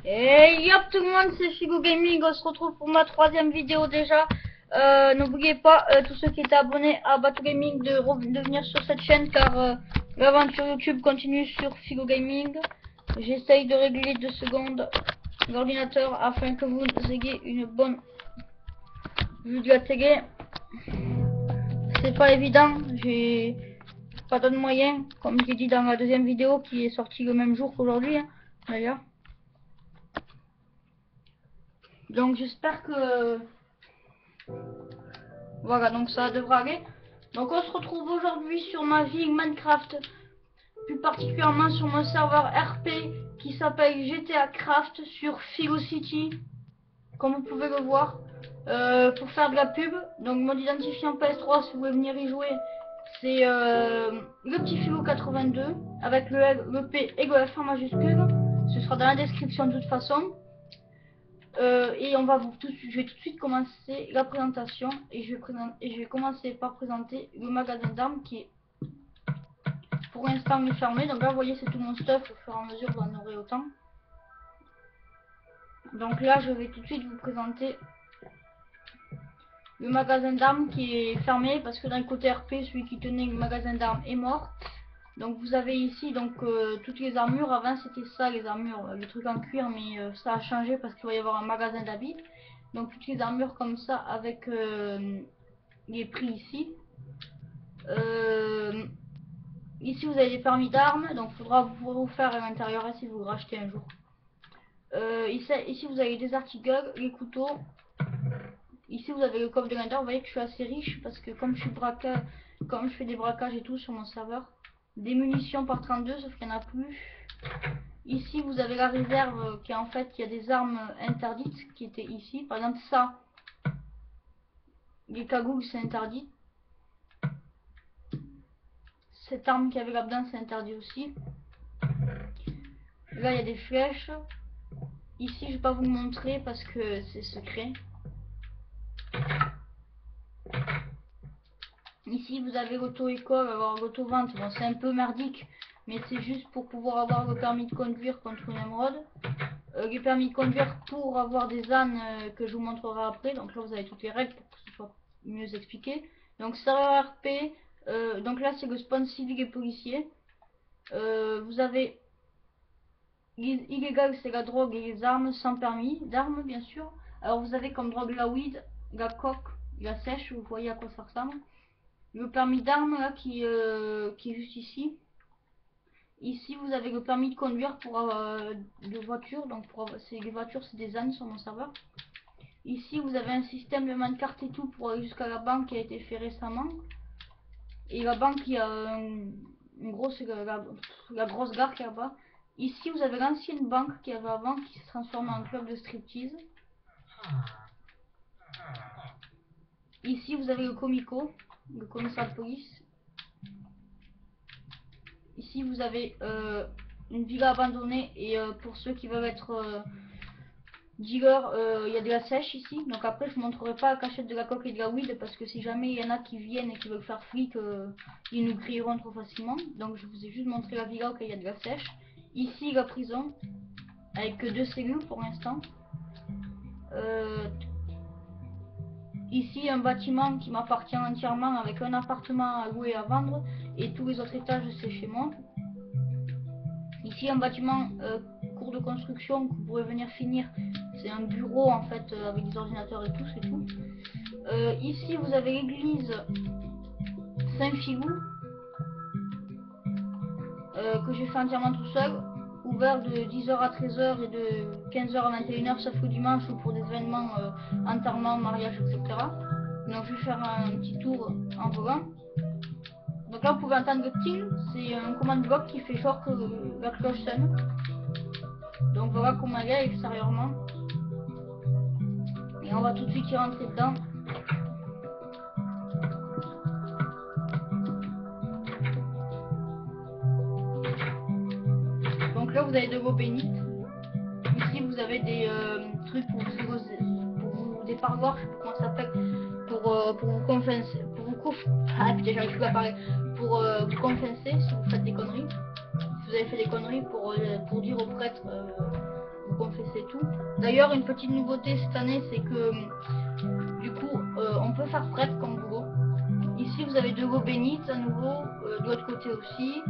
Et yop tout le monde, c'est Figo Gaming, on se retrouve pour ma troisième vidéo déjà. N'oubliez pas, tous ceux qui étaient abonnés à Bateau Gaming, de venir sur cette chaîne car l'aventure YouTube continue sur Figo Gaming. J'essaye de régler 2 secondes l'ordinateur afin que vous ayez une bonne vue de la télé. C'est pas évident, j'ai pas d'autres moyens, comme j'ai dit dans la deuxième vidéo qui est sortie le même jour qu'aujourd'hui, hein, d'ailleurs. Donc j'espère que voilà, donc ça devra aller. Donc on se retrouve aujourd'hui sur ma ville Minecraft, plus particulièrement sur mon serveur RP qui s'appelle GTA Craft sur Figo City, comme vous pouvez le voir. Pour faire de la pub, donc mon identifiant PS3 si vous voulez venir y jouer, c'est le petit Figo 82 avec le P et le F en majuscule. Ce sera dans la description de toute façon. Et je vais tout de suite commencer la présentation et je vais commencer par présenter le magasin d'armes qui est pour l'instant fermé. Donc là vous voyez c'est tout mon stuff, au fur et à mesure vous en aurez autant. Donc là je vais tout de suite vous présenter le magasin d'armes qui est fermé parce que d'un côté RP celui qui tenait le magasin d'armes est mort. Donc vous avez ici donc toutes les armures. Avant c'était ça les armures, le truc en cuir, mais ça a changé parce qu'il va y avoir un magasin d'habits. Donc toutes les armures comme ça avec les prix ici. Ici vous avez des permis d'armes, donc il faudra vous faire à l'intérieur si vous le rachetez un jour. Ici vous avez des articles, les couteaux. Ici vous avez le coffre de l'intérieur. Vous voyez que je suis assez riche parce que comme je fais des braquages et tout sur mon serveur. Des munitions par 32 sauf qu'il n'y en a plus. Ici vous avez la réserve qui est en fait il y a des armes interdites qui étaient ici. Par exemple ça, les cagoules c'est interdit. Cette arme qui avait là-dedans c'est interdit aussi. Là il y a des flèches. Ici je vais pas vous le montrer parce que c'est secret. Ici vous avez l'auto-école, alors l'auto-vente, bon c'est un peu merdique, mais c'est juste pour pouvoir avoir le permis de conduire contre une émeraude. Les permis de conduire pour avoir des ânes que je vous montrerai après. Donc là vous avez toutes les règles pour que ce soit mieux expliqué. Donc serveur RP, donc là c'est le spawn civil et policier. Vous avez illégal, c'est la drogue et les armes sans permis d'armes bien sûr. Alors vous avez comme drogue la weed, la coque, la sèche, vous voyez à quoi ça ressemble. Le permis d'armes là qui est juste ici. Ici vous avez le permis de conduire pour de voitures, donc les voitures c'est des ânes sur mon serveur. Ici vous avez un système de minecart et tout pour aller jusqu'à la banque qui a été fait récemment. Et la banque il y a une grosse la grosse gare qui est là-bas. Ici vous avez l'ancienne banque qui avait avant qui s'est transformée en club de striptease. Ici vous avez le comico, le commissaire de police. Ici vous avez une villa abandonnée et pour ceux qui veulent être dealer, il y a de la sèche ici. Donc après je vous montrerai pas la cachette de la coque et de la weed parce que si jamais il y en a qui viennent et qui veulent faire flic, ils nous crieront trop facilement. Donc je vous ai juste montré la villa où il y a de la sèche. Ici la prison avec 2 cellules pour l'instant. Ici un bâtiment qui m'appartient entièrement avec un appartement à louer et à vendre et tous les autres étages c'est chez moi. Ici un bâtiment cours de construction que vous pourrez venir finir, c'est un bureau en fait avec des ordinateurs et tout, c'est tout. Ici vous avez l'église Saint-Filou que j'ai fait entièrement tout seul, ouvert de 10h à 13h et de 15h à 21h sauf le dimanche ou pour des événements enterrement, mariage, etc. Donc je vais faire un petit tour en volant. Donc là vous pouvez entendre le ting, c'est un command block qui fait genre que la cloche sonne. Donc voilà comment elle est extérieurement. Et on va tout de suite y rentrer dedans. Donc là vous avez de l'eau bénite. Ici vous avez des trucs pour vous des parois, je sais pas comment ça s'appelle, pour vous confesser, ah putain j'arrive plus à parler, pour vous confesser si vous faites des conneries. Si vous avez fait des conneries pour dire au prêtre, vous confesser tout. D'ailleurs, une petite nouveauté cette année, c'est que du coup, on peut faire prêtre comme boulot. Ici, vous avez de l'eau bénite à nouveau, de l'autre côté aussi.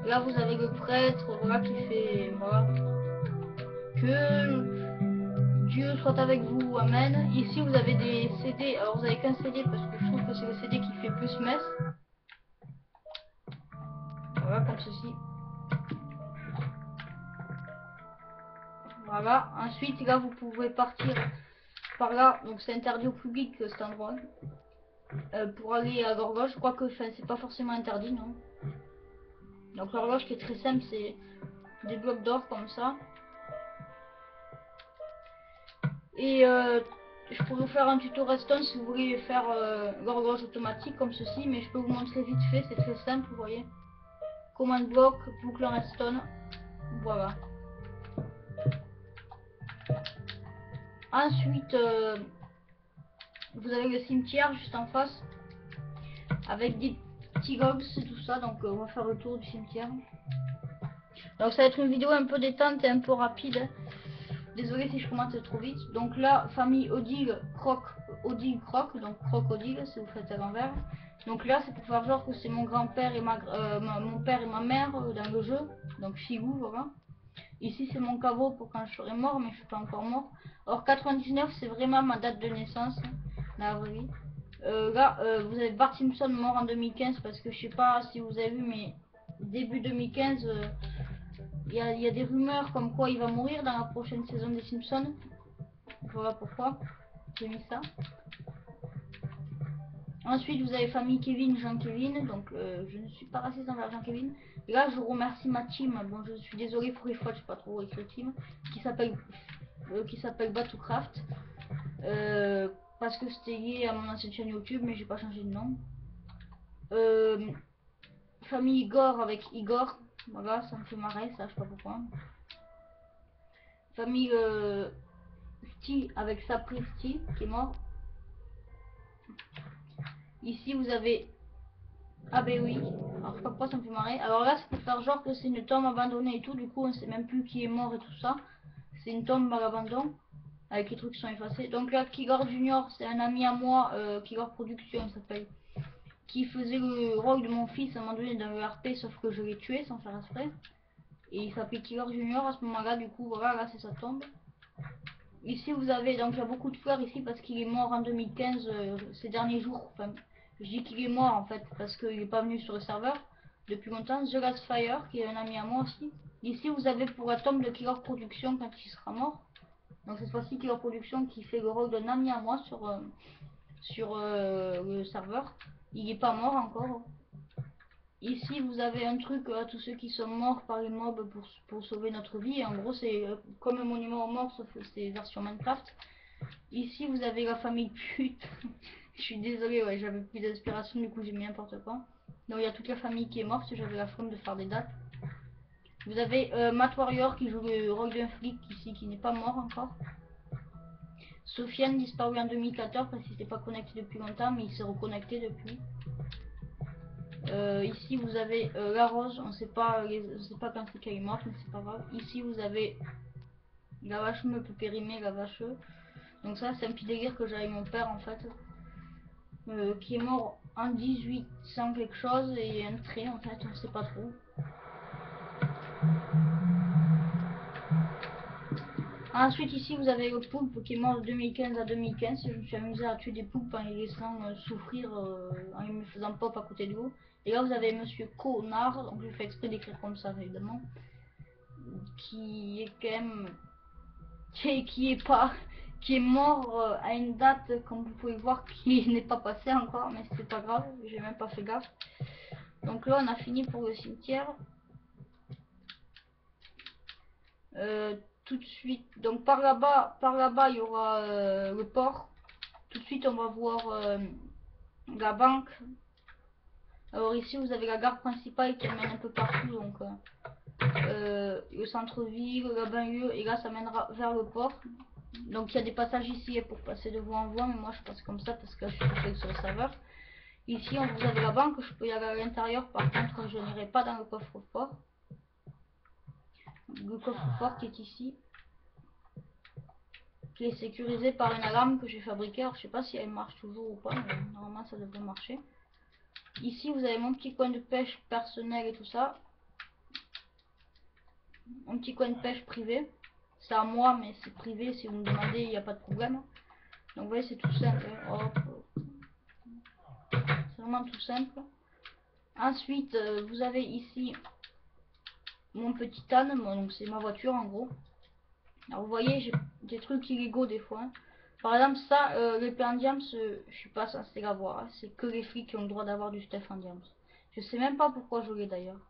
Là, vous avez le prêtre, voilà, qui fait, voilà, que Dieu soit avec vous, amen. Ici, vous avez des CD. Alors, vous avez qu'un CD parce que je trouve que c'est le CD qui fait plus messe. Voilà, comme ceci. Voilà. Ensuite, là, vous pouvez partir par là. Donc, c'est interdit au public cet endroit. Pour aller à l'horloge, je crois que c'est pas forcément interdit, non. Donc, l'horloge qui est très simple, c'est des blocs d'or comme ça. Et je pourrais vous faire un tuto redstone si vous voulez faire l'horloge automatique comme ceci, mais je peux vous montrer vite fait, c'est très simple, vous voyez. Commande bloc, boucle en redstone, voilà. Ensuite, vous avez le cimetière juste en face, avec des petits logs et tout ça, donc on va faire le tour du cimetière. Donc ça va être une vidéo un peu détente et un peu rapide. Désolé si je commence trop vite. Donc là, famille Odile, Croc, donc Croc Odile, si vous faites à l'envers. Donc là, c'est pour faire genre que c'est mon grand-père et mon père et ma mère dans le jeu. Donc Figou, voilà. Ici, c'est mon caveau pour quand je serai mort, mais je suis pas encore mort. Or, 99, c'est vraiment ma date de naissance, la vraie vie. Là, vous avez Bart Simpson mort en 2015 parce que je sais pas si vous avez vu, mais début 2015. Il y a des rumeurs comme quoi il va mourir dans la prochaine saison des Simpsons. Voilà pourquoi j'ai mis ça. Ensuite, vous avez famille Kevin, Jean-Kevin. Donc, je ne suis pas raciste envers Jean-Kevin. Et là, je remercie ma team. Bon, je suis désolé pour les fois, je sais pas trop écrit team. Qui s'appelle Batocraft. Parce que c'était lié à mon ancienne chaîne YouTube, mais j'ai pas changé de nom. Famille Igor avec Igor. Voilà, ça me fait marrer, ça, je sais pas pourquoi. Famille Sti avec Sapri Sti qui est mort. Ici vous avez ah ben oui, alors je sais pas pourquoi ça me fait marrer. Alors là c'est pour faire genre que c'est une tombe abandonnée et tout, du coup on sait même plus qui est mort et tout ça. C'est une tombe à l'abandon avec les trucs qui sont effacés. Donc là Kigor Junior c'est un ami à moi, Kigor Production il s'appelle, qui faisait le rôle de mon fils à un moment donné dans le RP, sauf que je l'ai tué sans faire exprès. Et il s'appelait Kigor Junior à ce moment là, du coup voilà, là c'est sa tombe. Ici vous avez, donc il y a beaucoup de fleurs ici parce qu'il est mort en 2015 ces derniers jours. Enfin, je dis qu'il est mort en fait parce qu'il n'est pas venu sur le serveur depuis longtemps. The Last Fire qui est un ami à moi aussi. Ici vous avez pour la tombe de Killer Production quand il sera mort. Donc cette fois-ci Killer Production qui fait le rôle d'un ami à moi sur le serveur. Il n'est pas mort encore. Ici vous avez un truc à tous ceux qui sont morts par les mobs pour sauver notre vie. Et en gros c'est comme un monument aux morts sauf que c'est version Minecraft. Ici vous avez la famille pute. Je suis désolée, ouais, j'avais plus d'inspiration, du coup j'ai mis n'importe quoi. Donc il y a toute la famille qui est morte, j'avais la flemme de faire des dates. Vous avez Matt Warrior qui joue le rôle d'un flic ici qui n'est pas mort encore. Sofiane disparu en 2014 parce qu'il s'était pas connecté depuis longtemps mais il s'est reconnecté depuis. Ici vous avez la rose, on sait pas quand c'est qu'elle est morte mais c'est pas grave. Ici vous avez la vache me peut périmer, la vache. Donc ça c'est un petit délire que j'avais avec mon père en fait. Qui est mort en 1800 quelque chose et un trait en fait, on sait pas trop. Ensuite ici vous avez le poulpe qui est mort de 2015 à 2015. Je me suis amusé à tuer des poulpes en les laissant souffrir, en les me faisant pop à côté de vous. Et là vous avez monsieur Connard, donc j'ai fait exprès d'écrire comme ça évidemment, qui est quand même qui est mort à une date comme vous pouvez voir qui n'est pas passée encore, mais c'est pas grave, j'ai même pas fait gaffe. Donc là on a fini pour le cimetière. Tout de suite, donc par là-bas il y aura le port. Tout de suite on va voir la banque. Alors ici vous avez la gare principale qui mène un peu partout, donc le centre-ville, la banlieue, et là ça mènera vers le port. Donc il y a des passages ici pour passer de voie en voie, mais moi je passe comme ça parce que je suis tout seul sur le serveur. Ici vous avez la banque, je peux y aller à l'intérieur, par contre je n'irai pas dans le coffre-fort. Le coffre-fort qui est ici. qui est sécurisé par une alarme que j'ai fabriquée. Alors je sais pas si elle marche toujours ou pas, mais normalement ça devrait marcher. Ici vous avez mon petit coin de pêche personnel et tout ça. Mon petit coin de pêche privé. C'est à moi mais c'est privé, si vous me demandez il n'y a pas de problème. Donc vous voyez c'est tout simple. Hop. C'est vraiment tout simple. Ensuite vous avez ici mon petit âne, donc c'est ma voiture en gros. Alors vous voyez j'ai des trucs illégaux des fois. Par exemple ça, l'épée en diams, je suis pas censé l'avoir. Hein. C'est que les flics qui ont le droit d'avoir du stuff en diams. Je sais même pas pourquoi je l'ai d'ailleurs.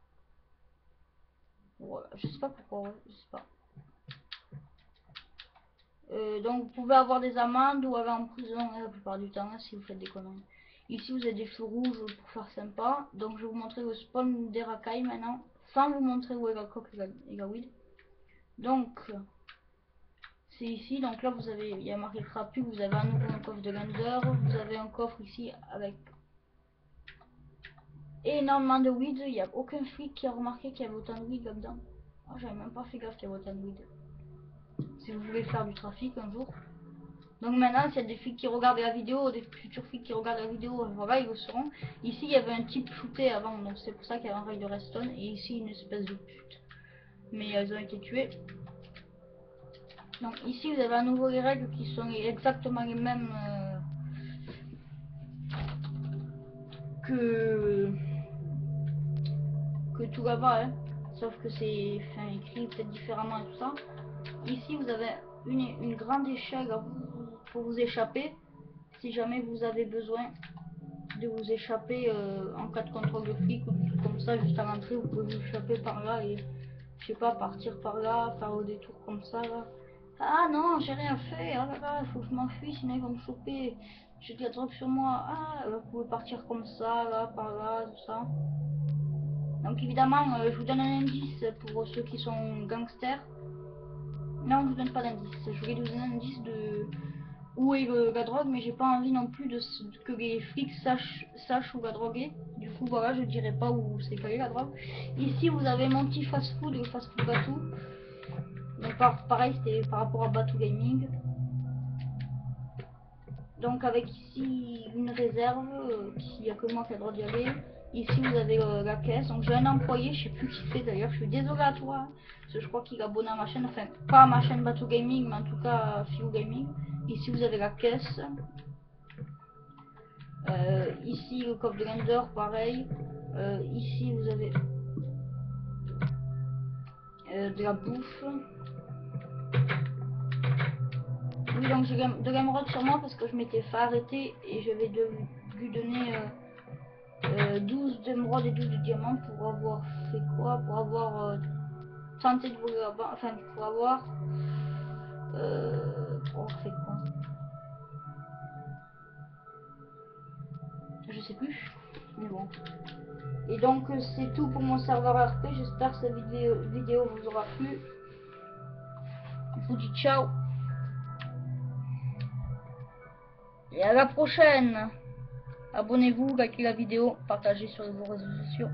Voilà, je sais pas pourquoi, ouais, je sais pas. Donc vous pouvez avoir des amendes ou aller en prison la plupart du temps hein, si vous faites des conneries. Ici vous avez des feux rouges pour faire sympa. Donc je vais vous montrer le spawn des racailles maintenant. Sans vous montrer où est la coque et la weed. Donc c'est ici, donc là vous avez, il y a marqué crapu, vous avez à nouveau un coffre de Lander, vous avez un coffre ici avec énormément de weed, il n'y a aucun flic qui a remarqué qu'il y avait autant de weed là-dedans. Oh, j'avais même pas fait gaffe qu'il y avait autant de weed. Si vous voulez faire du trafic un jour. Donc maintenant s'il y a des flics qui regardent la vidéo, des futurs flics qui regardent la vidéo, voilà ils le sauront. Ici il y avait un type shooté avant, donc c'est pour ça qu'il y avait un rail de redstone, et ici une espèce de pute. Mais elles ont été tuées. Donc ici vous avez à nouveau les règles qui sont exactement les mêmes que tout là-bas, hein. Sauf que c'est écrit peut-être différemment et tout ça. Ici vous avez une grande échelle pour vous échapper. Si jamais vous avez besoin de vous échapper en cas de contrôle de flic ou des trucs comme ça, juste à l'entrée, vous pouvez vous échapper par là et je sais pas, partir par là, faire le détour comme ça là. Ah non, j'ai rien fait, oh là là, il faut que je m'enfuis sinon ils vont me choper. J'ai de la drogue sur moi. Ah, vous pouvez partir comme ça, là, par là, tout ça. Donc évidemment, je vous donne un indice pour ceux qui sont gangsters. Non, je vous donne pas d'indice. Je voulais vous donner un indice de où est la drogue, mais j'ai pas envie non plus que les flics sachent où la drogue est. Du coup, voilà, je dirais pas où c'est calé la drogue. Ici, vous avez mon petit fast-food, le fast-food Batou. Donc pareil, c'était par rapport à Batou Gaming. Donc avec ici une réserve, il n'y a que moi qui a le droit d'y aller. Ici vous avez la caisse, donc j'ai un employé, je sais plus qui c'est d'ailleurs, je suis désolée à toi, hein, parce que je crois qu'il est abonné à ma chaîne, enfin pas à ma chaîne Bateau Gaming, mais en tout cas à Fiu Gaming. Ici vous avez la caisse, ici le coffre de Lander, pareil, ici vous avez de la bouffe. Oui, donc j'ai de l'émeraude sur moi parce que je m'étais fait arrêter et j'avais dû donner 12 d'émeraude et 12 de diamants pour avoir fait quoi? Pour avoir tenté de voler là-bas, enfin pour avoir fait quoi? Je sais plus, mais bon. Et donc c'est tout pour mon serveur RP, j'espère que cette vidéo vous aura plu. Je vous dis ciao et à la prochaine. Abonnez-vous, likez la vidéo, partagez sur vos réseaux sociaux.